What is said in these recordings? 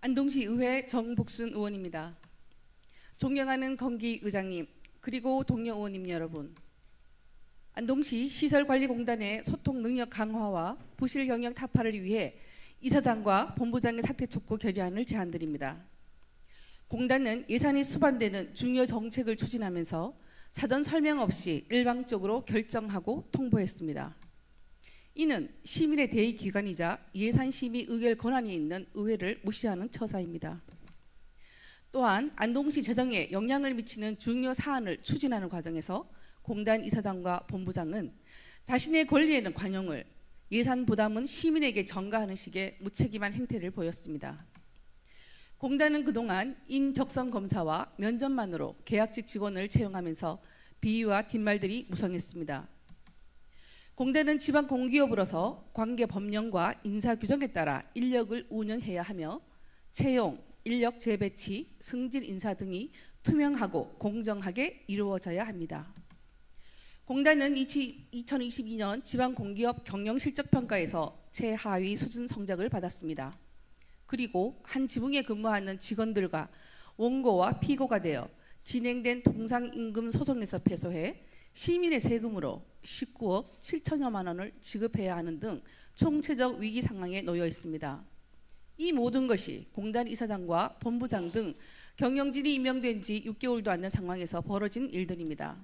안동시의회 정복순 의원입니다. 존경하는 건기의장님, 그리고 동료 의원님 여러분. 안동시 시설관리공단의 소통 능력 강화와 부실 경영 타파를 위해 이사장과 본부장의 사퇴 촉구 결의안을 제안드립니다. 공단은 예산이 수반되는 중요 정책을 추진하면서 사전 설명 없이 일방적으로 결정하고 통보했습니다. 이는 시민의 대의기관이자 예산심의 의결 권한이 있는 의회를 무시하는 처사입니다. 또한 안동시 재정에 영향을 미치는 중요 사안을 추진하는 과정에서 공단 이사장과 본부장은 자신의 권리에는 관용을, 예산 부담은 시민에게 전가하는 식의 무책임한 행태를 보였습니다. 공단은 그동안 인적성 검사와 면접만으로 계약직 직원을 채용하면서 비위와 뒷말들이 무성했습니다. 공단은 지방 공기업으로서 관계 법령과 인사 규정에 따라 인력을 운영해야 하며 채용, 인력 재배치, 승진 인사 등이 투명하고 공정하게 이루어져야 합니다. 공단은 2022년 지방공기업 경영실적평가에서 최하위 수준 성적을 받았습니다. 그리고 한 지붕에 근무하는 직원들과 원고와 피고가 되어 진행된 통상임금 소송에서 패소해 시민의 세금으로 19억 7천여만 원을 지급해야 하는 등 총체적 위기 상황에 놓여 있습니다. 이 모든 것이 공단 이사장과 본부장 등 경영진이 임명된 지 6개월도 안 된 상황에서 벌어진 일들입니다.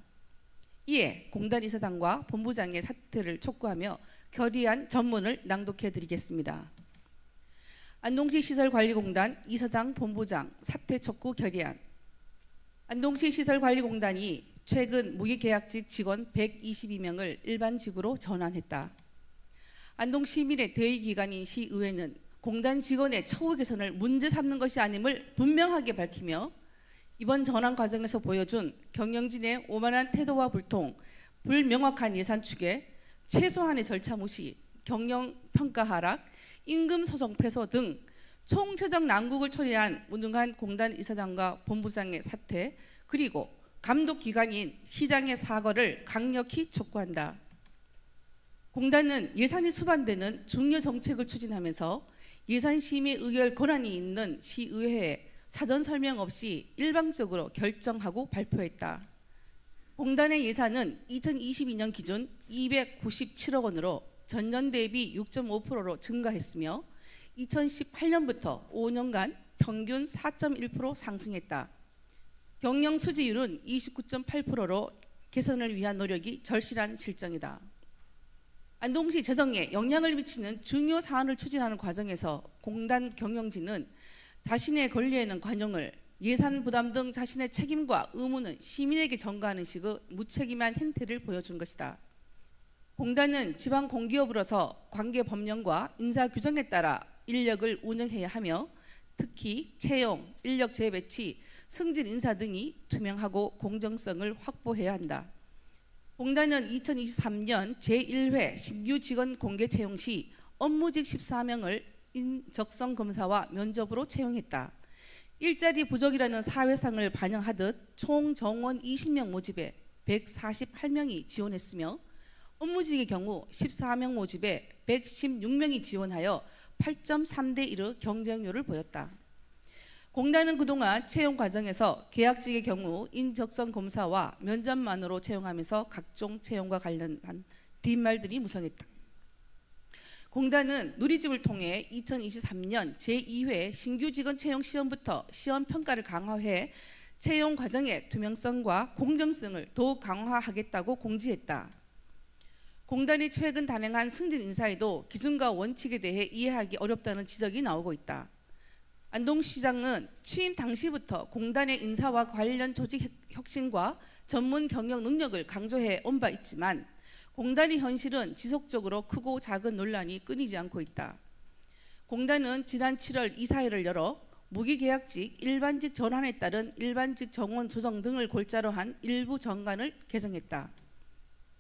이에 공단 이사장과 본부장의 사퇴를 촉구하며 결의안 전문을 낭독해 드리겠습니다. 안동시 시설관리공단 이사장 본부장 사퇴 촉구 결의안. 안동시 시설관리공단이 최근 무기계약직 직원 122명을 일반직으로 전환했다. 안동 시민의 대의기관인 시의회는 공단 직원의 처우 개선을 문제 삼는 것이 아님을 분명하게 밝히며 이번 전환 과정에서 보여준 경영진의 오만한 태도와 불통, 불명확한 예산 추계, 최소한의 절차 무시, 경영평가 하락, 임금 소송 패소 등 총체적 난국을 초래한 무능한 공단 이사장과 본부장의 사퇴, 그리고 감독기관인 시장의 사과를 강력히 촉구한다. 공단은 예산이 수반되는 중요 정책을 추진하면서 예산심의 의결 권한이 있는 시의회에 사전 설명 없이 일방적으로 결정하고 발표했다. 공단의 예산은 2022년 기준 297억 원으로 전년 대비 6.5%로 증가했으며 2018년부터 5년간 평균 4.1% 상승했다. 경영 수지율은 29.8%로 개선을 위한 노력이 절실한 실정이다. 안동시 재정에 영향을 미치는 중요 사안을 추진하는 과정에서 공단 경영진은 자신의 권리에는 관용을, 예산 부담 등 자신의 책임과 의무는 시민에게 전가하는 식의 무책임한 행태를 보여준 것이다. 공단은 지방 공기업으로서 관계 법령과 인사 규정에 따라 인력을 운영해야 하며 특히 채용, 인력 재배치, 승진 인사 등이 투명하고 공정성을 확보해야 한다. 공단은 2023년 제1회 신규 직원 공개 채용 시 업무직 14명을 인적성 검사와 면접으로 채용했다. 일자리 부족이라는 사회상을 반영하듯 총 정원 20명 모집에 148명이 지원했으며 업무직의 경우 14명 모집에 116명이 지원하여 8.3대 1의 경쟁률을 보였다. 공단은 그동안 채용 과정에서 계약직의 경우 인적성 검사와 면접만으로 채용하면서 각종 채용과 관련한 뒷말들이 무성했다. 공단은 누리집을 통해 2023년 제2회 신규 직원 채용 시험부터 시험 평가를 강화해 채용 과정의 투명성과 공정성을 더욱 강화하겠다고 공지했다. 공단이 최근 단행한 승진 인사에도 기준과 원칙에 대해 이해하기 어렵다는 지적이 나오고 있다. 안동시장은 취임 당시부터 공단의 인사와 관련 조직 혁신과 전문 경영 능력을 강조해 온 바 있지만 공단의 현실은 지속적으로 크고 작은 논란이 끊이지 않고 있다. 공단은 지난 7월 이사회를 열어 무기계약직 일반직 전환에 따른 일반직 정원 조정 등을 골자로 한 일부 정관을 개정했다.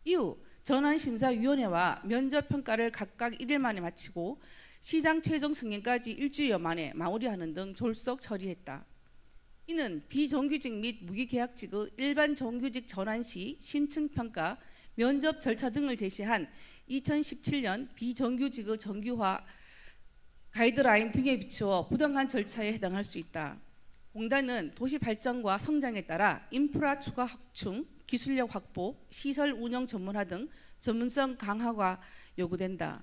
이후 전환심사위원회와 면접평가를 각각 1일 만에 마치고 시장 최종 승인까지 일주일여 만에 마무리하는 등 졸속 처리했다. 이는 비정규직 및 무기계약직의 일반 정규직 전환 시 심층평가, 면접 절차 등을 제시한 2017년 비정규직의 정규화 가이드라인 등에 비추어 부당한 절차에 해당할 수 있다. 공단은 도시 발전과 성장에 따라 인프라 추가 확충, 기술력 확보, 시설 운영 전문화 등 전문성 강화가 요구된다.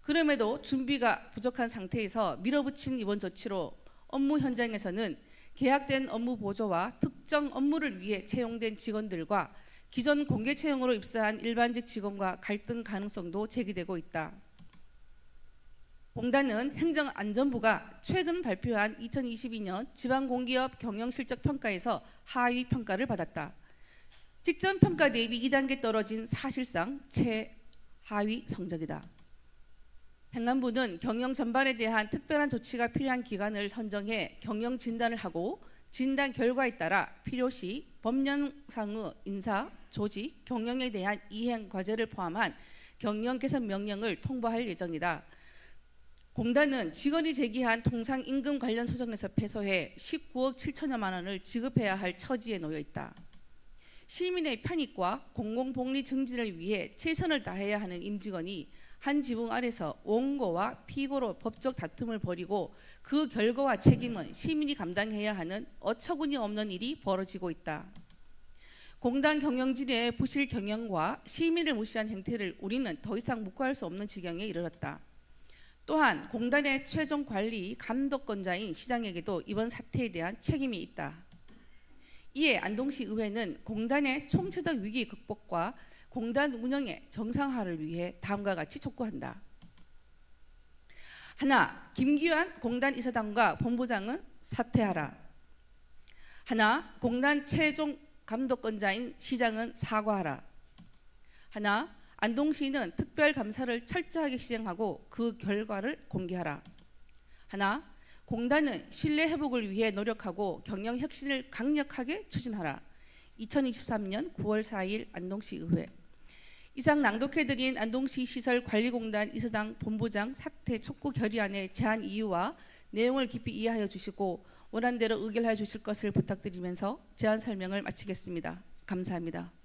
그럼에도 준비가 부족한 상태에서 밀어붙인 이번 조치로 업무 현장에서는 계약된 업무 보조와 특정 업무를 위해 채용된 직원들과 기존 공개 채용으로 입사한 일반직 직원과 갈등 가능성도 제기되고 있다. 공단은 행정안전부가 최근 발표한 2022년 지방공기업 경영실적평가에서 하위 평가를 받았다. 직전 평가 대비 2단계 떨어진 사실상 최하위 성적이다. 행안부는 경영 전반에 대한 특별한 조치가 필요한 기관을 선정해 경영 진단을 하고 진단 결과에 따라 필요시 법령상의 인사, 조직, 경영에 대한 이행 과제를 포함한 경영 개선 명령을 통보할 예정이다. 공단은 직원이 제기한 통상임금 관련 소송에서 패소해 19억 7천여만 원을 지급해야 할 처지에 놓여 있다. 시민의 편익과 공공복리 증진을 위해 최선을 다해야 하는 임직원이 한 지붕 아래서 원고와 피고로 법적 다툼을 벌이고 그 결과와 책임은 시민이 감당해야 하는 어처구니 없는 일이 벌어지고 있다. 공단 경영진의 부실 경영과 시민을 무시한 행태를 우리는 더 이상 묵과할 수 없는 지경에 이르렀다. 또한 공단의 최종 관리 감독권자인 시장에게도 이번 사태에 대한 책임이 있다. 이에 안동시 의회는 공단의 총체적 위기 극복과 공단 운영의 정상화를 위해 다음과 같이 촉구한다. 하나, 김기환 공단 이사장과 본부장은 사퇴하라. 하나, 공단 최종 감독권자인 시장은 사과하라. 하나, 안동시는 특별감사를 철저하게 시행하고 그 결과를 공개하라. 하나, 공단은 신뢰 회복을 위해 노력하고 경영 혁신을 강력하게 추진하라. 2023년 9월 4일 안동시 의회. 이상 낭독해드린 안동시 시설관리공단 이사장 본부장 사퇴 촉구 결의안의 제안 이유와 내용을 깊이 이해하여 주시고 원안대로 의결하여 주실 것을 부탁드리면서 제안 설명을 마치겠습니다. 감사합니다.